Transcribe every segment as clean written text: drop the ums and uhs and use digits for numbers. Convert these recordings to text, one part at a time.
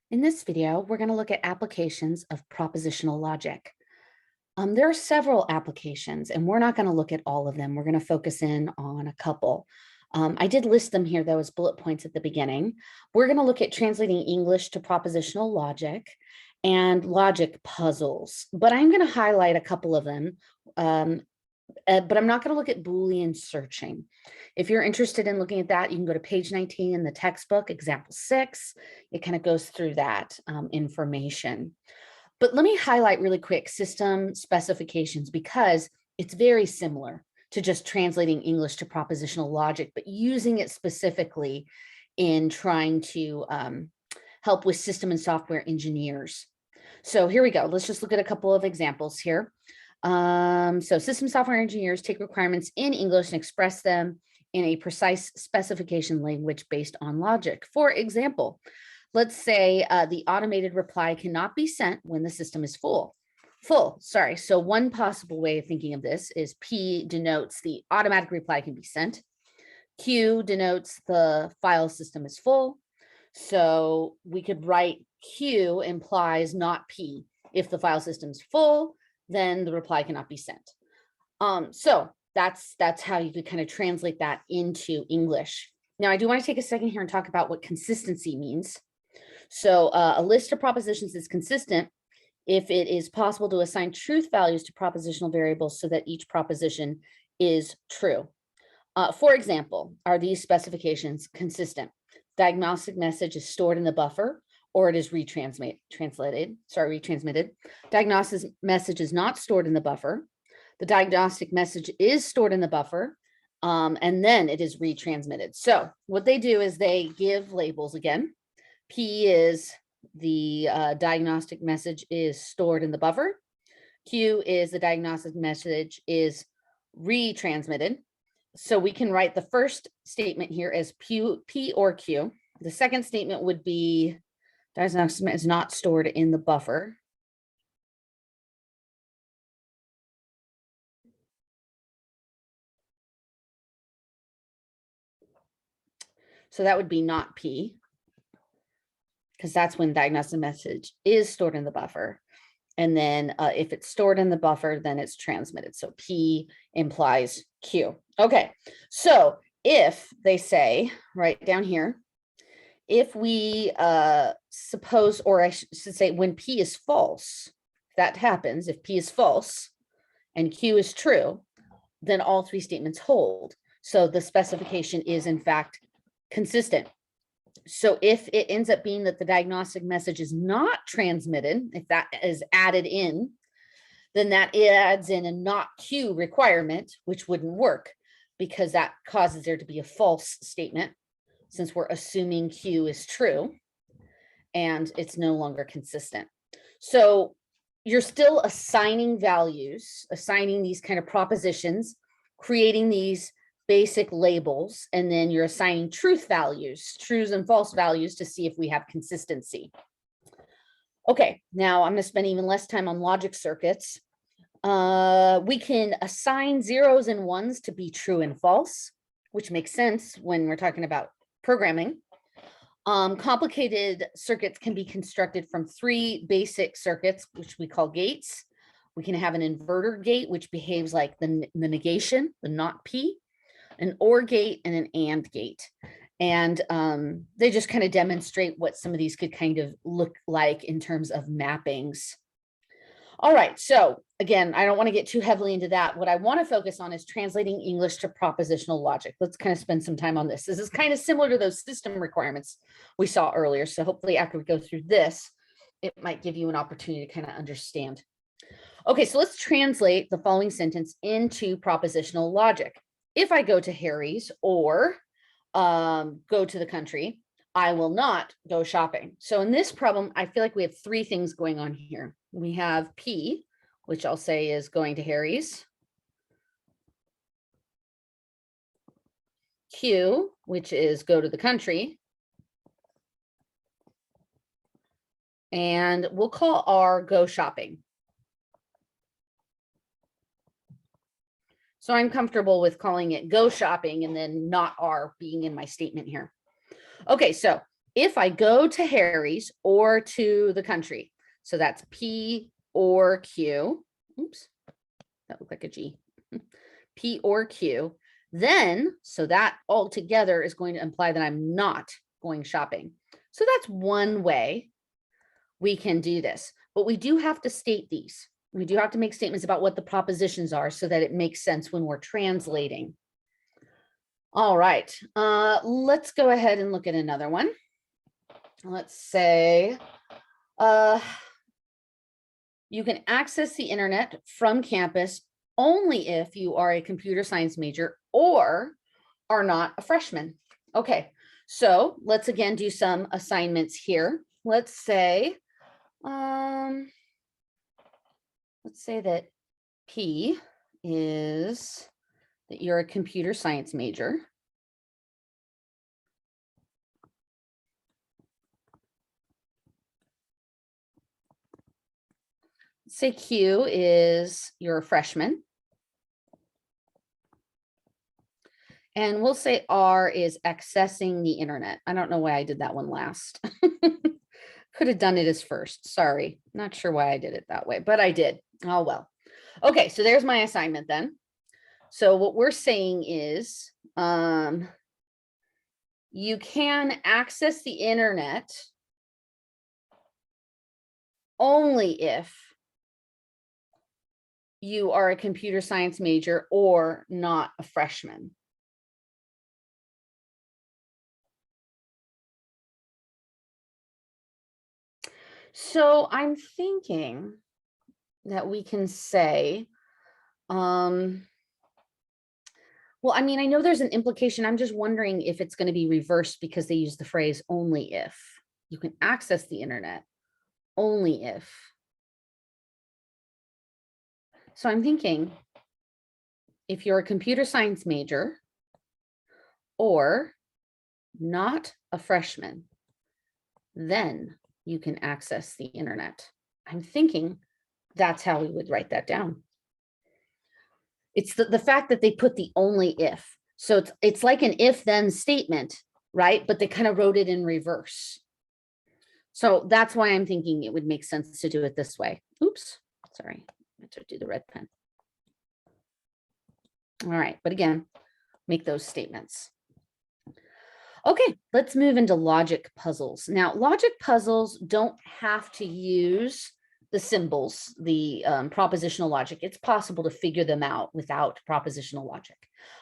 In this video, we're going to look at applications of propositional logic. There are several applications, and we're not going to look at all of them. We're going to focus in on a couple. I did list them here, though, as bullet points at the beginning. We're going to look at translating English to propositional logic and logic puzzles, but I'm going to highlight a couple of them. But I'm not going to look at Boolean searching. If you're interested in looking at that, you can go to page 19 in the textbook, example 6. It kind of goes through that information. But let me highlight really quick system specifications because it's very similar to just translating English to propositional logic, but using it specifically in trying to help with system and software engineers. So here we go. Let's just look at a couple of examples here. So system software engineers take requirements in English and express them in a precise specification language based on logic. For example, let's say the automated reply cannot be sent when the system is full. So one possible way of thinking of this is P denotes the automatic reply can be sent. Q denotes the file system is full. So we could write Q implies not P. If the file system is full, then the reply cannot be sent. So that's how you could kind of translate that into English. Now, I do want to take a second here and talk about what consistency means. So a list of propositions is consistent if it is possible to assign truth values to propositional variables so that each proposition is true. For example, are these specifications consistent? Diagnostic message is stored in the buffer or it is retransmitted. Diagnostic message is not stored in the buffer. The diagnostic message is stored in the buffer, and then it is retransmitted. So what they do is they give labels again. P is the diagnostic message is stored in the buffer. Q is the diagnostic message is retransmitted. So we can write the first statement here as P or Q. The second statement would be diagnostic is not stored in the buffer. So that would be not P, because that's when diagnostic message is stored in the buffer. And then if it's stored in the buffer, then it's transmitted. So P implies Q. Okay, so if they say right down here, if we suppose, or I should say when P is false, that happens, if P is false and Q is true, then all three statements hold. So the specification is in fact consistent. So if it ends up being that the diagnostic message is not transmitted, if that is added in, then that adds in a not Q requirement, which wouldn't work because that causes there to be a false statement since we're assuming Q is true and it's no longer consistent. So you're still assigning values, assigning these kind of propositions, creating these basic labels, and then you're assigning truth values, truths and false values to see if we have consistency. Okay, now I'm going to spend even less time on logic circuits. We can assign zeros and ones to be true and false, which makes sense when we're talking about programming. Complicated circuits can be constructed from three basic circuits, which we call gates. We can have an inverter gate, which behaves like the negation, the not P, an OR gate, and an AND gate. And they just kind of demonstrate what some of these could kind of look like in terms of mappings. All right, so again, I don't want to get too heavily into that. What I want to focus on is translating English to propositional logic. Let's kind of spend some time on this. This is kind of similar to those system requirements we saw earlier. So hopefully after we go through this, it might give you an opportunity to kind of understand. Okay, so let's translate the following sentence into propositional logic. If I go to Harry's or go to the country, I will not go shopping. So in this problem, I feel like we have three things going on here. We have P, which I'll say is going to Harry's. Q, which is go to the country. And we'll call R go shopping. So I'm comfortable with calling it go shopping and then not R being in my statement here. Okay, so if I go to Harry's or to the country, so that's P or Q, oops, that looked like a G, P or Q, then, so that altogether is going to imply that I'm not going shopping. So that's one way we can do this, but we do have to state these. We do have to make statements about what the propositions are so that it makes sense when we're translating. All right, let's go ahead and look at another one. Let's say you can access the internet from campus only if you are a computer science major or are not a freshman. Okay, so let's again do some assignments here. Let's say that P is that you're a computer science major. Say Q is you're a freshman. And we'll say R is accessing the internet. I don't know why I did that one last. Could have done it as first. Sorry. Not sure why I did it that way, but I did. Oh, well. Okay, so there's my assignment then. So what we're saying is you can access the internet only if you are a computer science major or not a freshman. So I'm thinking that we can say, well, I mean, I know there's an implication. I'm just wondering if it's going to be reversed because they use the phrase only if. You can access the internet only if. So I'm thinking if you're a computer science major or not a freshman, then you can access the internet. I'm thinking that's how we would write that down. It's the fact that they put the only if. So it's like an if then statement, right? But they kind of wrote it in reverse. So that's why I'm thinking it would make sense to do it this way. Oops, sorry, I have to do the red pen. All right, but again, make those statements. Okay, let's move into logic puzzles. Now, logic puzzles don't have to use the symbols, the propositional logic. It's possible to figure them out without propositional logic.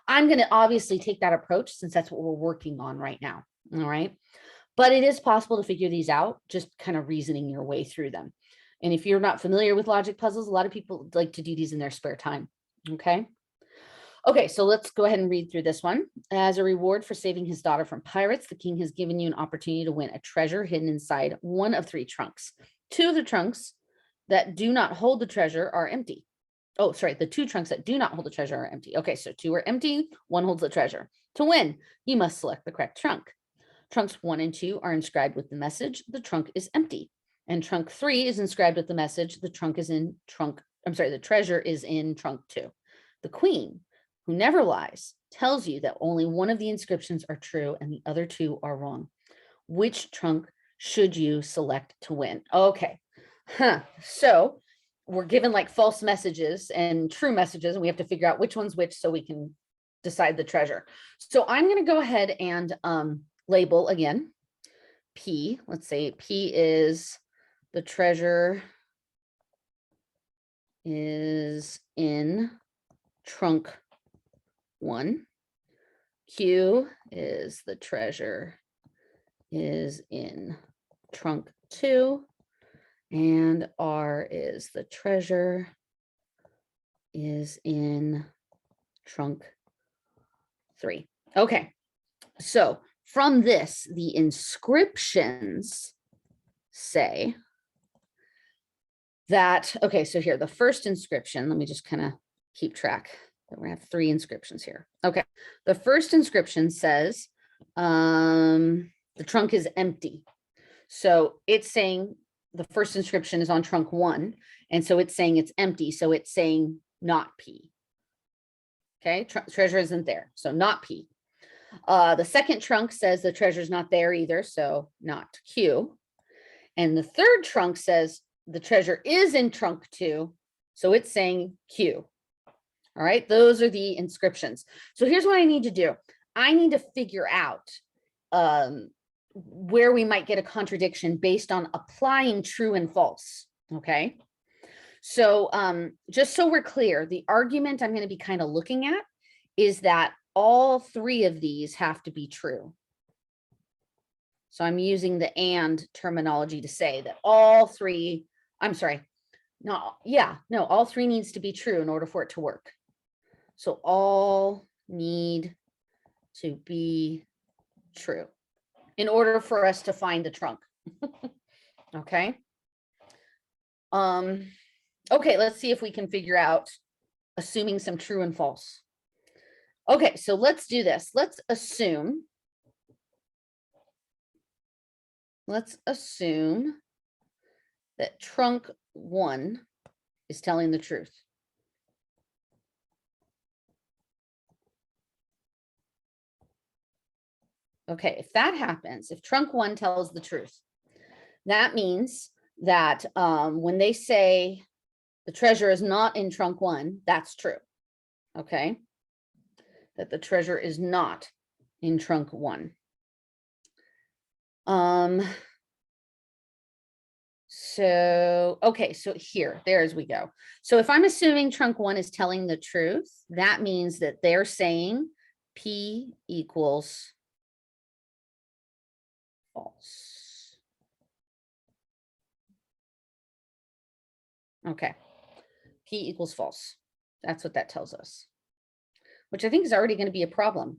I'm going to obviously take that approach since that's what we're working on right now. All right. But it is possible to figure these out, just kind of reasoning your way through them. And if you're not familiar with logic puzzles, a lot of people like to do these in their spare time. Okay. Okay, so let's go ahead and read through this one. As a reward for saving his daughter from pirates, the king has given you an opportunity to win a treasure hidden inside one of 3 trunks. 2 of the trunks that do not hold the treasure are empty. Oh, sorry, the 2 trunks that do not hold the treasure are empty. Okay, so 2 are empty, 1 holds the treasure. To win, you must select the correct trunk. Trunks 1 and 2 are inscribed with the message, the trunk is empty. And trunk 3 is inscribed with the message, the treasure is in trunk 2. The queen, who never lies, tells you that only one of the inscriptions are true and the other 2 are wrong. Which trunk should you select to win? Okay, so we're given like false messages and true messages, and we have to figure out which one's which so we can decide the treasure. So I'm going to go ahead and label again P. Let's say P is the treasure is in trunk 1. Q is the treasure is in trunk 2. And R is the treasure is in trunk 3. Okay, so from this, the inscriptions say that, okay, so here, the first inscription, let me just kind of keep track. We're gonna have 3 inscriptions here. Okay, the first inscription says the trunk is empty. So it's saying the first inscription is on trunk 1, and so it's saying it's empty. So it's saying not P. Okay, treasure isn't there, so not P. The second trunk says the treasure's not there either, so not Q. And the third trunk says the treasure is in trunk 2, so it's saying Q. All right, those are the inscriptions. So here's what I need to do. I need to figure out where we might get a contradiction based on applying true and false. Okay, so just so we're clear, the argument I'm going to be kind of looking at is that all 3 of these have to be true. So I'm using the and terminology to say that all 3, I'm sorry, no, all 3 needs to be true in order for it to work. So all need to be true in order for us to find the trunk. Okay. Okay, let's see if we can figure out assuming some true and false. Okay, so let's do this. Let's assume that trunk 1 is telling the truth. Okay, if that happens, if trunk 1 tells the truth, that means that when they say the treasure is not in trunk 1, that's true. Okay, that the treasure is not in trunk 1. So, okay, so there's we go. So if I'm assuming trunk 1 is telling the truth, that means that they're saying P equals false. Okay, P equals false. That's what that tells us, which I think is already going to be a problem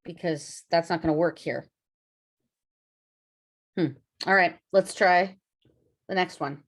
because that's not going to work here. All right, let's try the next one.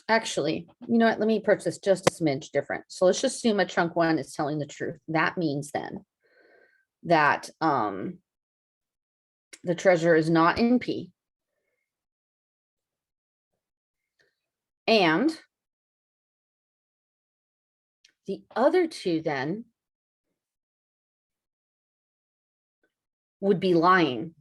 Actually, you know what? Let me approach this just a smidge different. So let's just assume a trunk 1 is telling the truth. That means then that the treasure is not in P. And the other 2 then would be lying.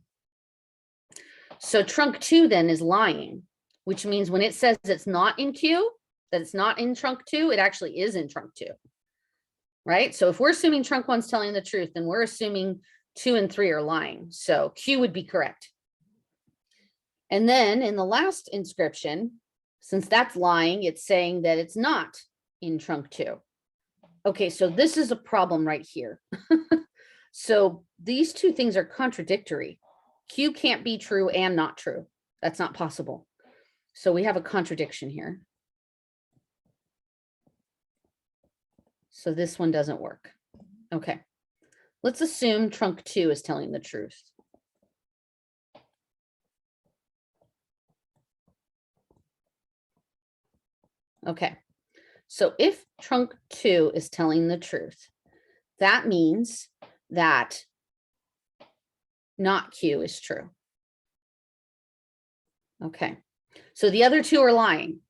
So trunk 2 then is lying, which means when it says it's not in Q, that it's not in trunk 2, it actually is in trunk 2. Right? So if we're assuming trunk 1's telling the truth, then we're assuming 2 and 3 are lying. So Q would be correct. And then in the last inscription, since that's lying, it's saying that it's not in trunk 2. Okay, so this is a problem right here. So these 2 things are contradictory. Q can't be true and not true. That's not possible. So we have a contradiction here. So this one doesn't work. Okay, let's assume trunk 2 is telling the truth. Okay, so if trunk 2 is telling the truth, that means that not Q is true. Okay, so the other 2 are lying,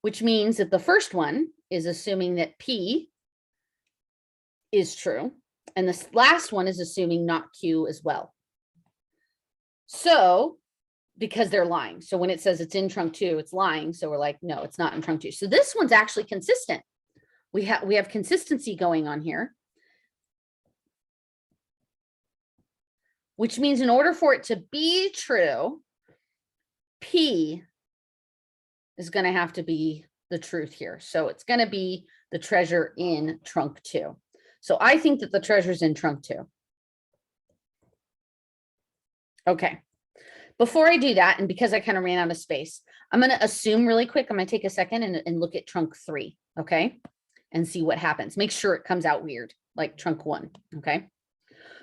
which means that the first one is assuming that P is true, and this last one is assuming not Q as well. So because they're lying. So when it says it's in trunk 2, it's lying. So we're like, no, it's not in trunk 2. So this one's actually consistent. We have consistency going on here, which means in order for it to be true, P is going to have to be the truth here. So it's going to be the treasure in trunk 2. So I think that the treasure's in trunk 2. Okay. Before I do that, and because I kind of ran out of space, I'm going to assume really quick, I'm going to take a second and look at trunk 3, okay? And see what happens. Make sure it comes out weird, like trunk 1, okay?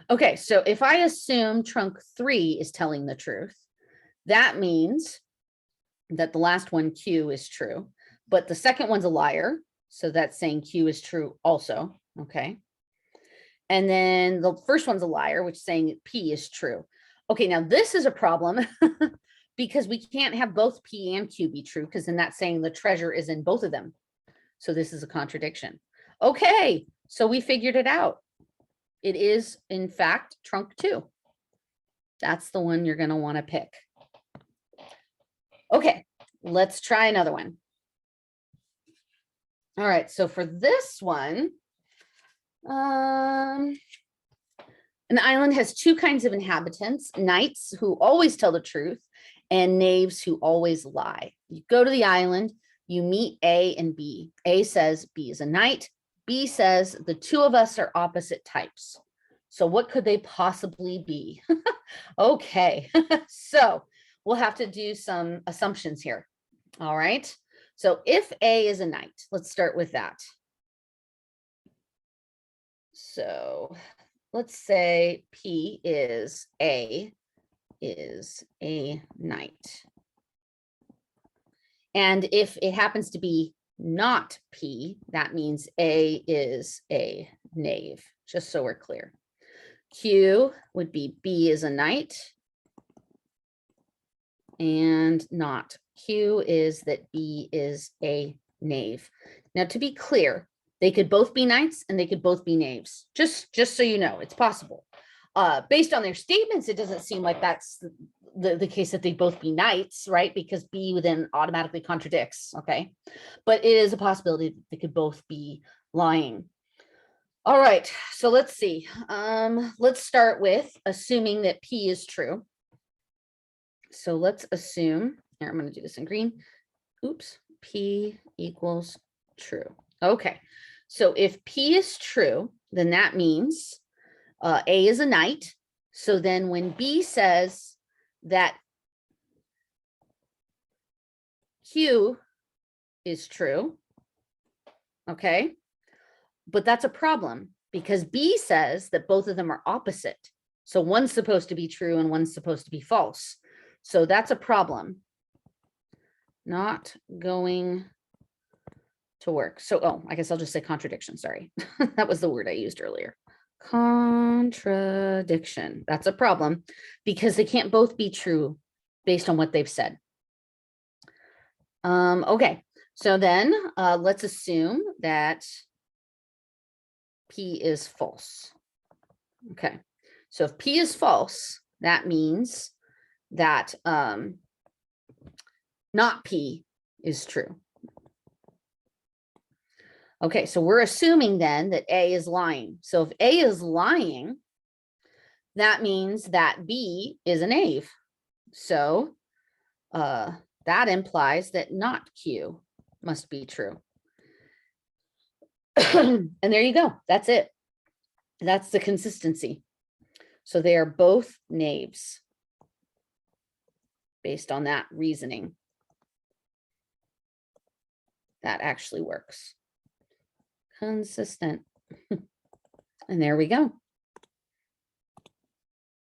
Okay, so if I assume trunk 3 is telling the truth, that means that the last one, Q, is true, but the second one's a liar, so that's saying Q is true also, okay? And then the first one's a liar, which is saying P is true. Okay, now this is a problem because we can't have both P and Q be true, because then that's saying the treasure is in both of them. So this is a contradiction. Okay, so we figured it out. It is, in fact, trunk 2. That's the one you're going to want to pick. Okay, let's try another one. All right, so for this one, an island has 2 kinds of inhabitants, knights who always tell the truth and knaves who always lie. You go to the island, you meet A and B. A says B is a knight. B says the 2 of us are opposite types. So what could they possibly be? Okay, so we'll have to do some assumptions here. All right, so if A is a knight, let's start with that. So let's say P is a knight. And if it happens to be not P, that means A is a knave, just so we're clear. Q would be B is a knight and not. Q is that B is a knave. Now, to be clear, they could both be knights and they could both be knaves. Just so you know, it's possible. Based on their statements, it doesn't seem like that's the case that they both be knights, right? Because B then automatically contradicts, okay? But it is a possibility that they could both be lying. All right, so let's see. Let's start with assuming that P is true. So let's assume, here, I'm going to do this in green. Oops, P equals true. Okay, so if P is true, then that means A is a knight. So then when B says that Q is true, okay, but that's a problem because B says that both of them are opposite. So one's supposed to be true and one's supposed to be false. So that's a problem. Not going to work. So, oh, I guess I'll just say contradiction. Sorry. That was the word I used earlier. Contradiction. That's a problem because they can't both be true based on what they've said. Okay. So then let's assume that P is false. Okay. So if P is false, that means that not P is true. Okay, so we're assuming then that A is lying. So if A is lying, that means that B is a knave. So that implies that not Q must be true. And there you go. That's it. That's the consistency. So they are both knaves based on that reasoning. That actually works. Consistent. And there we go.